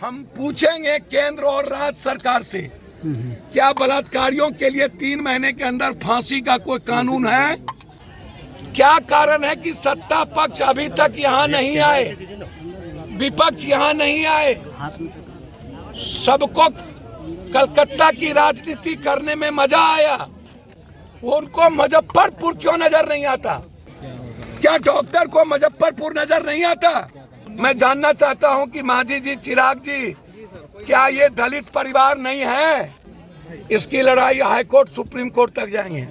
हम पूछेंगे केंद्र और राज्य सरकार से, क्या बलात्कारियों के लिए 3 महीने के अंदर फांसी का कोई कानून है? क्या कारण है कि सत्ता पक्ष अभी तक यहाँ नहीं आए, विपक्ष यहाँ नहीं आए? सबको कलकत्ता की राजनीति करने में मजा आया, उनको मुजफ्फरपुर क्यों नजर नहीं आता? क्या डॉक्टर को मुजफ्फरपुर नजर नहीं आता? मैं जानना चाहता हूं कि मांझी जी, चिराग जी, क्या ये दलित परिवार नहीं है? इसकी लड़ाई हाईकोर्ट, सुप्रीम कोर्ट तक जाएंगे।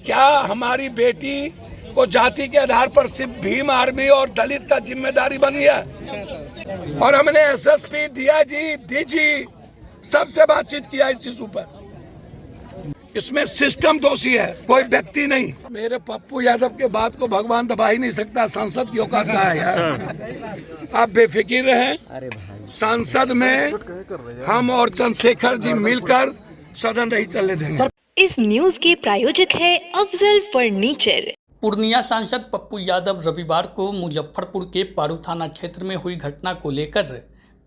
क्या हमारी बेटी को जाति के आधार पर सिर्फ भीम आर्मी और दलित का जिम्मेदारी बन गया? और हमने एसएसपी, डीजी सबसे बातचीत किया इस इशू पर। इसमें सिस्टम दोषी है, कोई व्यक्ति नहीं। मेरे पप्पू यादव के बात को भगवान दबा ही नहीं सकता, सांसद की औकात कहाँ है यार? आप बेफिक्र रहें, सांसद में हम और चंद्रशेखर जी मिलकर सदन नहीं चलने देंगे। इस न्यूज के प्रायोजक है अफजल फर्नीचर। पूर्णिया सांसद पप्पू यादव रविवार को मुजफ्फरपुर के पारू थाना क्षेत्र में हुई घटना को लेकर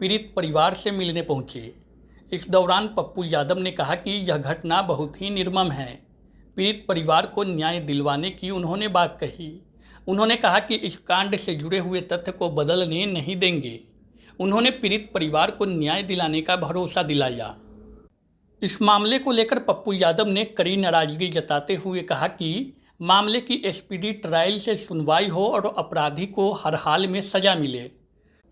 पीड़ित परिवार से मिलने पहुंचे। इस दौरान पप्पू यादव ने कहा कि यह घटना बहुत ही निर्मम है। पीड़ित परिवार को न्याय दिलवाने की उन्होंने बात कही। उन्होंने कहा कि इस कांड से जुड़े हुए तथ्य को बदलने नहीं देंगे। उन्होंने पीड़ित परिवार को न्याय दिलाने का भरोसा दिलाया। इस मामले को लेकर पप्पू यादव ने कड़ी नाराजगी जताते हुए कहा कि मामले की स्पीडी ट्रायल से सुनवाई हो और अपराधी को हर हाल में सजा मिले।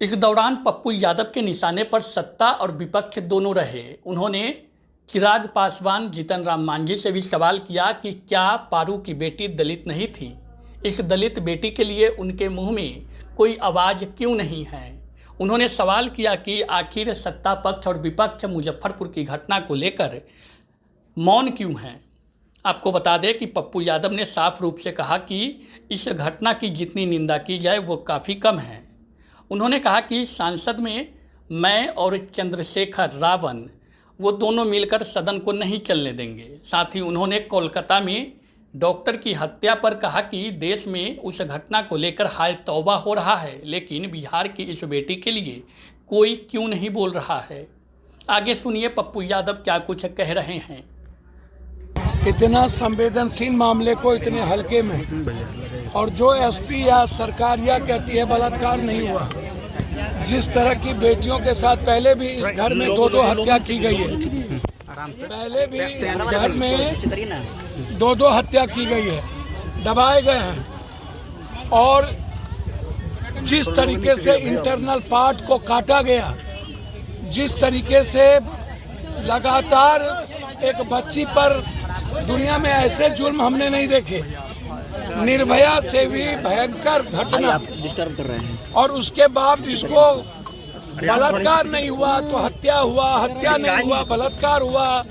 इस दौरान पप्पू यादव के निशाने पर सत्ता और विपक्ष दोनों रहे। उन्होंने चिराग पासवान, जीतन राम मांझी से भी सवाल किया कि क्या पारू की बेटी दलित नहीं थी? इस दलित बेटी के लिए उनके मुंह में कोई आवाज़ क्यों नहीं है? उन्होंने सवाल किया कि आखिर सत्ता पक्ष और विपक्ष मुजफ्फरपुर की घटना को लेकर मौन क्यों हैं? आपको बता दें कि पप्पू यादव ने साफ रूप से कहा कि इस घटना की जितनी निंदा की जाए वो काफ़ी कम है। उन्होंने कहा कि सांसद में मैं और चंद्रशेखर रावण वो दोनों मिलकर सदन को नहीं चलने देंगे। साथ ही उन्होंने कोलकाता में डॉक्टर की हत्या पर कहा कि देश में उस घटना को लेकर हाय तौबा हो रहा है, लेकिन बिहार की इस बेटी के लिए कोई क्यों नहीं बोल रहा है। आगे सुनिए पप्पू यादव क्या कुछ कह रहे हैं। इतना संवेदनशील मामले को इतने हल्के में, और जो एसपी या सरकार यह कहती है बलात्कार नहीं हुआ। जिस तरह की बेटियों के साथ पहले भी इस घर में 2-2 हत्या की गई है, पहले भी इस घर में 2-2 हत्या की गई है, दबाए गए हैं। और जिस तरीके से इंटरनल पार्ट को काटा गया, जिस तरीके से लगातार एक बच्ची पर, दुनिया में ऐसे जुल्म हमने नहीं देखे। निर्भया से भी भयंकर घटना, डिस्टर्ब कर रहे हैं। और उसके बाद इसको बलात्कार नहीं हुआ तो हत्या हुआ, हत्या नहीं हुआ बलात्कार हुआ।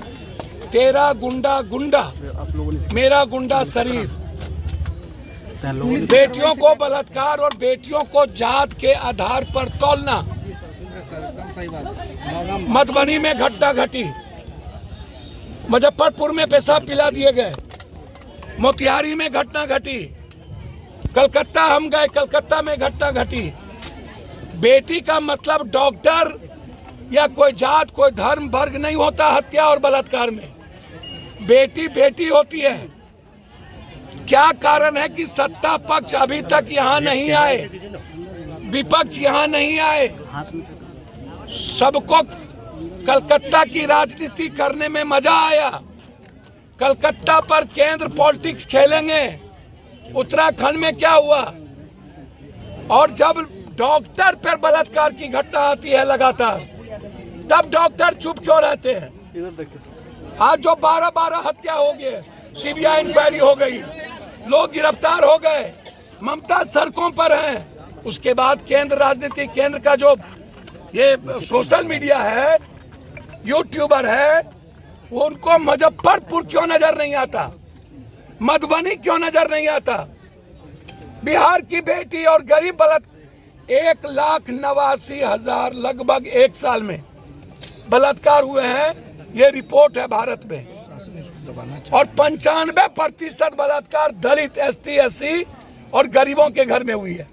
तेरा गुंडा गुंडा, मेरा गुंडा शरीफ। बेटियों को बलात्कार और बेटियों को जात के आधार पर तौलना। मधुबनी में घटना घटी, मुजफ्फरपुर में पेशाब पिला दिए गए, मोतिहारी में घटना घटी, कलकत्ता हम गए, कलकत्ता में घटना घटी। बेटी का मतलब डॉक्टर या कोई जात, कोई धर्म, वर्ग नहीं होता हत्या और बलात्कार में। बेटी बेटी होती है। क्या कारण है कि सत्ता पक्ष अभी तक यहाँ नहीं आए, विपक्ष यहाँ नहीं आए? सबको कलकत्ता की राजनीति करने में मजा आया। कलकत्ता पर केंद्र पॉलिटिक्स खेलेंगे। उत्तराखंड में क्या हुआ? और जब डॉक्टर पर बलात्कार की घटना आती है लगातार, तब डॉक्टर चुप क्यों रहते हैं? आज जो 12-12 हत्या हो गए, सीबीआई इंक्वायरी हो गई, लोग गिरफ्तार हो गए, ममता सड़कों पर हैं। उसके बाद केंद्र राजनीति, केंद्र का जो ये सोशल मीडिया है, यूट्यूबर है, वो उनको मुजफ्फरपुर क्यों नजर नहीं आता? मधुबनी क्यों नजर नहीं आता? बिहार की बेटी और गरीब 1,89,000 लगभग 1 साल में बलात्कार हुए हैं। ये रिपोर्ट है भारत में। और 95% बलात्कार दलित, ST, SC और गरीबों के घर में हुई है।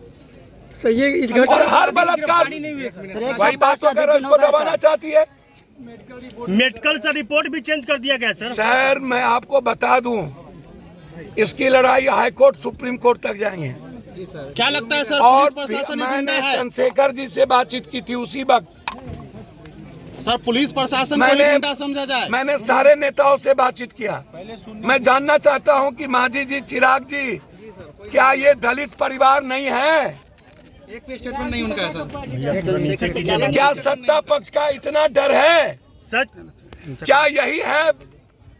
सर ये इस और घटना हर बलात्कार वही बात तो अगर उसको दबाना चाहती है। मेडिकल से रिपोर्ट भी चेंज कर दिया गया सर मैं आपको बता दूं, इसकी लड़ाई हाई कोर्ट सुप्रीम कोर्ट तक जाएंगे। क्या लगता है सर, और पुलिस प्रशासन मैंने चंद्रशेखर जी से बातचीत की थी उसी वक्त। सर पुलिस प्रशासन को ही गुंडा समझा जाए? मैंने सारे नेताओं से बातचीत किया। मैं जानना चाहता हूं कि मांझी जी, चिराग जी, क्या ये दलित परिवार नहीं है? एक भी स्टेटमेंट नहीं उनका है सर। क्या सत्ता पक्ष का इतना डर है? सच क्या यही है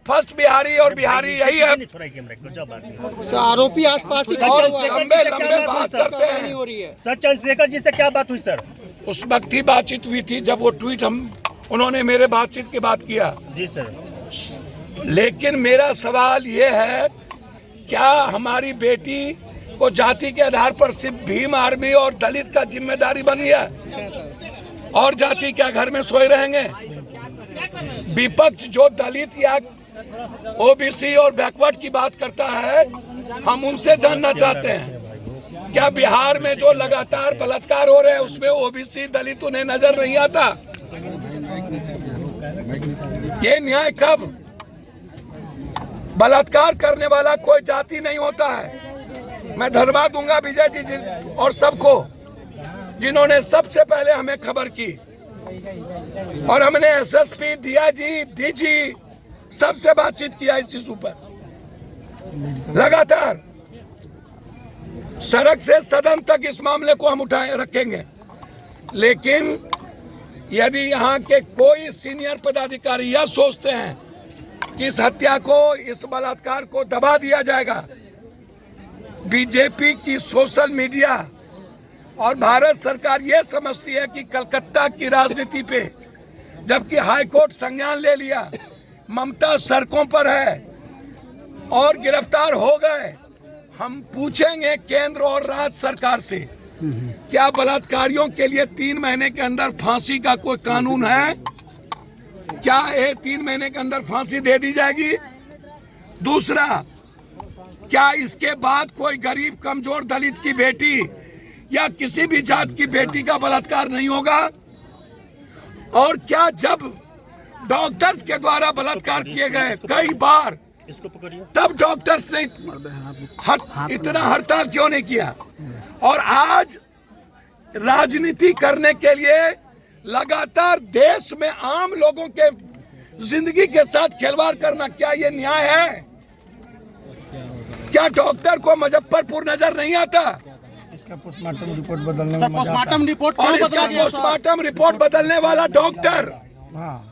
फर्स्ट बिहारी और बिहारी यही है? सर आरोपी आसपास ही और खड़ा हुआ है। लंबे लंबे बात करते नहीं हैं। हो रही है। सर चंद्रशेखर जी से क्या बात हुई सर? उस वक्त ही बातचीत हुई थी जब वो ट्वीट उन्होंने मेरे बातचीत की बात किया। जी सर। लेकिन मेरा सवाल ये है, क्या हमारी बेटी को जाति के आधार पर सिर्फ भीम आर्मी और दलित का जिम्मेदारी बन गया और जाति क्या घर में सोए रहेंगे? विपक्ष जो दलित या ओबीसी और बैकवर्ड की बात करता है, हम उनसे जानना चाहते हैं, क्या बिहार में जो लगातार बलात्कार हो रहे हैं उसमें ओबीसी दलित उन्हें नजर नहीं आता? ये न्याय कब? बलात्कार करने वाला कोई जाति नहीं होता है। मैं धन्यवाद दूंगा विजय जी और सबको जिन्होंने सबसे पहले हमें खबर की, और हमने एसएसपी, डीआईजी, डीजी सबसे बातचीत किया इस इशू पर। लगातार सड़क से सदन तक इस मामले को हम उठाए रखेंगे। लेकिन यदि यहाँ के कोई सीनियर पदाधिकारी यह सोचते हैं कि इस हत्या को, इस बलात्कार को दबा दिया जाएगा, बीजेपी की सोशल मीडिया और भारत सरकार यह समझती है कि कलकत्ता की राजनीति पे, जबकि हाईकोर्ट संज्ञान ले लिया, ममता सड़कों पर है और गिरफ्तार हो गए। हम पूछेंगे केंद्र और राज्य सरकार से, क्या बलात्कारियों के लिए 3 महीने के अंदर फांसी का कोई कानून है? क्या ये 3 महीने के अंदर फांसी दे दी जाएगी? दूसरा, क्या इसके बाद कोई गरीब कमजोर दलित की बेटी या किसी भी जात की बेटी का बलात्कार नहीं होगा? और क्या जब डॉक्टर्स के द्वारा बलात्कार किए गए कई बार, तब डॉक्टर्स ने इतना हड़ताल क्यों नहीं किया? और आज राजनीति करने के लिए लगातार देश में आम लोगों के जिंदगी के साथ खिलवाड़ करना, क्या ये न्याय है? क्या डॉक्टर को मुजफ्फरपुर नजर नहीं आता? इसका पोस्टमार्टम रिपोर्ट बदलने सर पोस्टमार्टम रिपोर्ट और क्यों इसका बदला गया? पोस्टमार्टम रिपोर्ट बदलने वाला डॉक्टर, हाँ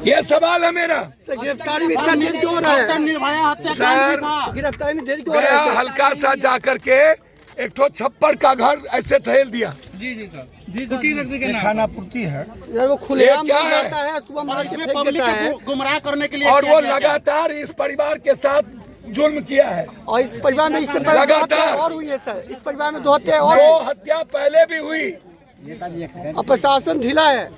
ये सवाल है मेरा। सर गिरफ्तारी में इतना देर क्यों हो रहा है? निर्भया हत्याकांड सर, भी था। गिरफ्तारी में देर क्यों हो रहा गया है? हल्का सा जा करके एक ठो छप्पर का घर ऐसे ठहल दिया। ये खाना पूर्ति है। सर वो खुलेआम ये क्या मिल है? जाता है, सुबह सर मार के इसमें फेंक पब्लिक देता है। को गुमराह करने के लिए और किया वो गया क्या? लगातार इस परिवार के साथ जुल्म किया है। और इस परिवार में इससे पहले 2 लगातार। हत्या और हुई है सर। इस परिवार में 2 हत्या और 2 हत्या पहले भी हुई, और प्रशासन ढीला है।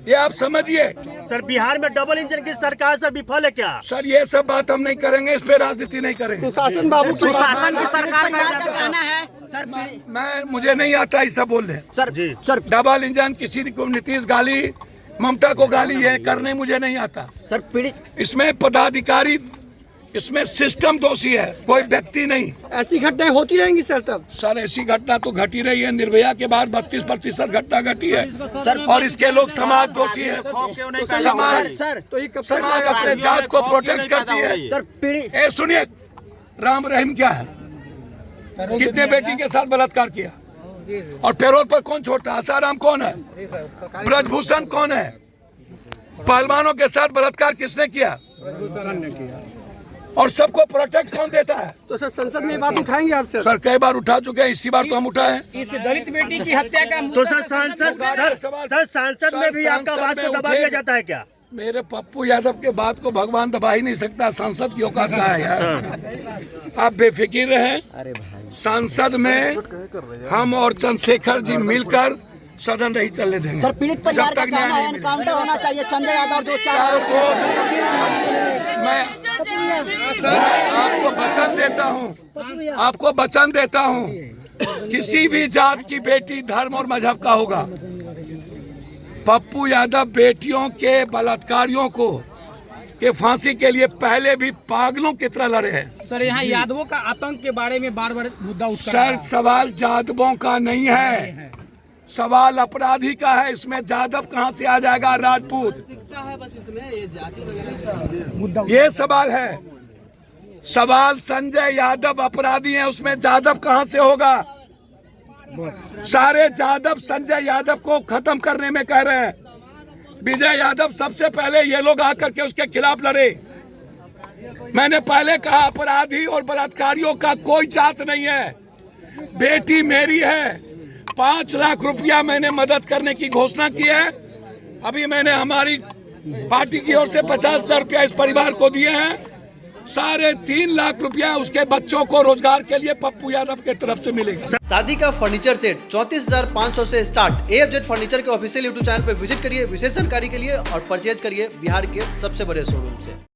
ये आप समझिए। सर बिहार में डबल इंजन की सरकार सर विफल है क्या? सर ये सब बात हम नहीं करेंगे, इस पे राजनीति नहीं करेंगे। सुशासन बाबू की प्रशासन की सरकार का कहना है सर मुझे नहीं आता ऐसा बोल रहे। सर जी। सर डबल इंजन, किसी को नीतीश गाली, ममता को गाली, ये करने मुझे नहीं आता। सर पीड़ित इसमें पदाधिकारी, इसमें सिस्टम दोषी है, कोई व्यक्ति नहीं। ऐसी घटनाएं होती रहेंगी सर तब। सर ऐसी घटना तो घटी रही है। निर्भया के बाद 32% घटना घटी है, सर और इसके लोग समाज दोषी है। समाज सर तो ये कब तक समाज अपने जात को प्रोटेक्ट करती है। सर पीड़ित ए सुनिए, राम रहीम क्या है? कितने बेटी के साथ बलात्कार किया? और पैरोल पर कौन छोड़ता? आसाराम कौन है? ब्रजभूषण कौन है? पहलवानों के साथ बलात्कार किसने किया? और सबको प्रोटेक्ट कौन देता है? तो सर संसद में ये बात उठाएंगे आप सर? सर कई बार उठा चुके हैं, इसी बार तो हम उठाए। इस दलित बेटी की हत्या का तो सर सांसद में भी आपका बात को दबा दिया जाता है क्या? मेरे पप्पू यादव के बात को भगवान दबा ही नहीं सकता। सांसद की औकात कहाँ है यार? आप बेफिक्र रहें। सांसद में हम और चंद्रशेखर जी मिलकर सदन नहीं चलने देंगे। सर पीड़ित परिवार जब का तक कहना न्याय है नहीं एनकाउंटर होना चाहिए संजय यादव और 2-4 आरोपी हैं। मैं आपको वचन देता हूं, आपको वचन देता हूं किसी भी जात की बेटी धर्म और मजहब का होगा। पप्पू यादव बेटियों के बलात्कारियों को के फांसी के लिए पहले भी पागलों की तरह लड़े हैं। सर यहाँ यादवों का आतंक के बारे में बार बार मुद्दा उठ सर सवाल यादवों का नहीं है, सवाल अपराधी का है। इसमें यादव कहां से आ जाएगा, राजपूत? ये सवाल है। सवाल संजय यादव अपराधी हैं, उसमें यादव कहां से होगा? सारे यादव संजय यादव को खत्म करने में कह रहे हैं। विजय यादव सबसे पहले ये लोग आकर के उसके खिलाफ लड़े। मैंने पहले कहा अपराधी और बलात्कारियों का कोई जात नहीं है। बेटी मेरी है। 5 लाख रुपया मैंने मदद करने की घोषणा की है। अभी मैंने हमारी पार्टी की ओर से 50,000 रुपया इस परिवार को दिए हैं। 3.5 लाख रुपया उसके बच्चों को रोजगार के लिए पप्पू यादव के तरफ से मिलेगा। शादी का फर्नीचर सेट 34,500 से स्टार्ट। AFZ फर्नीचर के ऑफिशियल YouTube चैनल पर विजिट करिए विशेष जानकारी के लिए और परचेज करिए बिहार के सबसे बड़े शोरूम से।